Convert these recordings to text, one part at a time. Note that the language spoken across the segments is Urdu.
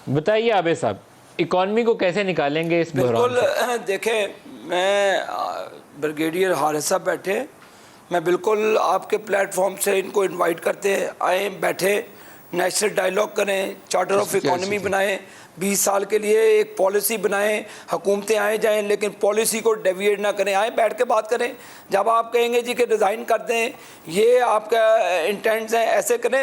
بتائیے عابد صاحب، اکانومی کو کیسے نکالیں گے اس بحران سے؟ بالکل دیکھیں، میں بریگیڈیئر حارث صاحب بیٹھے، میں بالکل آپ کے پلیٹ فارم سے ان کو انوائٹ کرتے ہیں، آئیں بیٹھے، نیشنل ڈائیلاگ کریں، چارٹر آف اکانومی بنائیں، 20 سال کے لیے ایک پالیسی بنائیں، حکومتیں آئیں جائیں لیکن پالیسی کو ڈیویٹ نہ کریں، آئیں بیٹھ کے بات کریں۔ جب آپ کہیں گے جی کہ ریزائن کر دیں، یہ آپ کا انٹینٹس ہیں، ایسے کریں،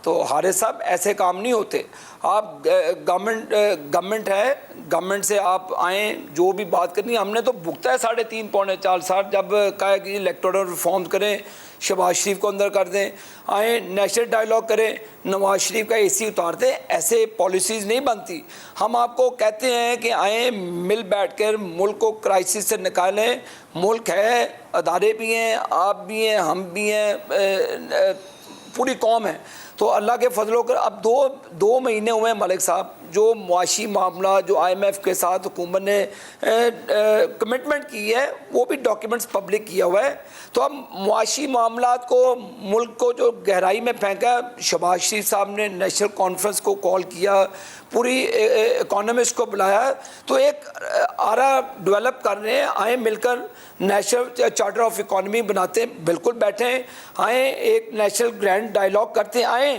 تو حارث صاحب ایسے کام نہیں ہوتے۔ آپ گورنمنٹ ہے، گورنمنٹ سے آپ آئیں، جو بھی بات کرنی ہے، ہم نے تو بھگتا ہے 3.5 پونے 4 سال، جب کہا کہ الیکٹورل ریفارم کریں، شہباز شریف کو اندر کر دیں، آئیں نیشنل ڈائیلاگ کریں، نواز شریف کا AC اتار دیں، ایسے پالیسیز نہیں بنتی۔ ہم آپ کو کہتے ہیں کہ آئیں مل بیٹھ کر ملک کو کرائسس سے نکالیں، ملک ہے، ادارے بھی ہیں، آپ بھی ہیں، ہم بھی ہیں، پوری قوم ہے۔ تو اللہ کے فضل و کرم، اب دو مہینے ہوئے ہیں ملک صاحب، جو معاشی معاملہ جو IMF کے ساتھ حکومت نے کمٹمنٹ کی ہے، وہ بھی ڈاکیومنٹس پبلک کیا ہوا ہے۔ تو اب معاشی معاملات کو، ملک کو جو گہرائی میں پھینکا، شہباز شریف صاحب نے نیشنل کانفرنس کو کال کیا، پوری اکانومسٹ کو بلایا، تو ایک آرا ڈیولپ کر رہے ہیں، آئیں مل کر نیشنل چارٹر آف اکانومی بناتے ہیں، بالکل بیٹھیں، آئیں ایک نیشنل گرینڈ ڈائیلاگ کرتے ہیں، آئیں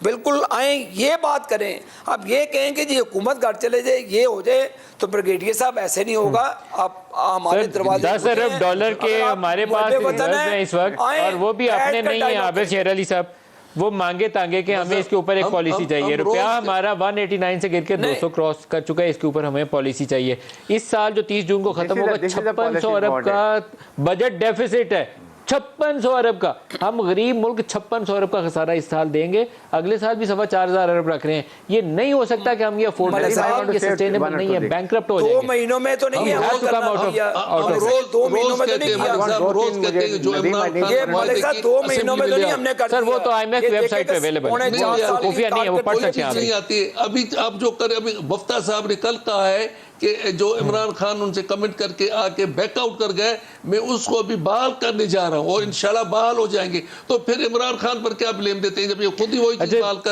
بالکل آئیں، یہ بات کریں۔ اب یہ کہیں کہ جی حکومت گھر چلے جائے، یہ ہو جائے، تو بریگیڈیئر صاحب ایسے نہیں ہوگا۔ آپ ہمارے دروازے 10 ارب ڈالر کے ہمارے پاس ہیں اس وقت، اور وہ بھی اپنے نہیں ہیں عابد شیر علی صاحب، وہ مانگے تانگے کہ ہمیں اس کے اوپر ایک پالیسی چاہیے۔ روپیہ ہمارا 189 سے گر کے 200 کراس کر چکا ہے، اس کے اوپر ہمیں پالیسی چاہیے۔ اس سال جو 30 جون کو ختم ہوگا، 5600 ارب کا بجٹ ڈیفیسٹ ہے، 5600 ارب کا۔ ہم غریب ملک 5600 ارب کا خسارہ اس سال دیں گے، اگلے سال بھی 4000 ارب رکھ رہے ہیں۔ یہ نہیں ہو سکتا کہ ہم یہ افورڈ کریں، یہ سسٹینیبل نہیں ہے، بینکرپٹ ہو جائیں گے۔ 2 مہینوں میں تو نہیں ہے، روز کہتے ہیں جو عمران خان 2 مہینوں میں تو نہیں ہم نے کر دیا۔ سر وہ تو IMF کی ویب سائٹ پہ اویلیبل ہے، خفیہ نہیں ہے، وہ پڑھ سکتے ہیں آپ۔ نہیں آتی ابھی آپ جو کریں۔ ابھی مفتیٰ صاحب نے کل کہا ہے کہ جو عمران خان ان سے کمنٹ کر کے آ کے بیک آؤٹ کر گئے، میں اس کو ابھی بحال کرنے جا رہا ہوں، اور انشاءاللہ بحال ہو جائیں گے۔ تو پھر عمران خان پر کیا بلیم دیتے ہیں جب یہ خود ہی وہی چیز بحال کر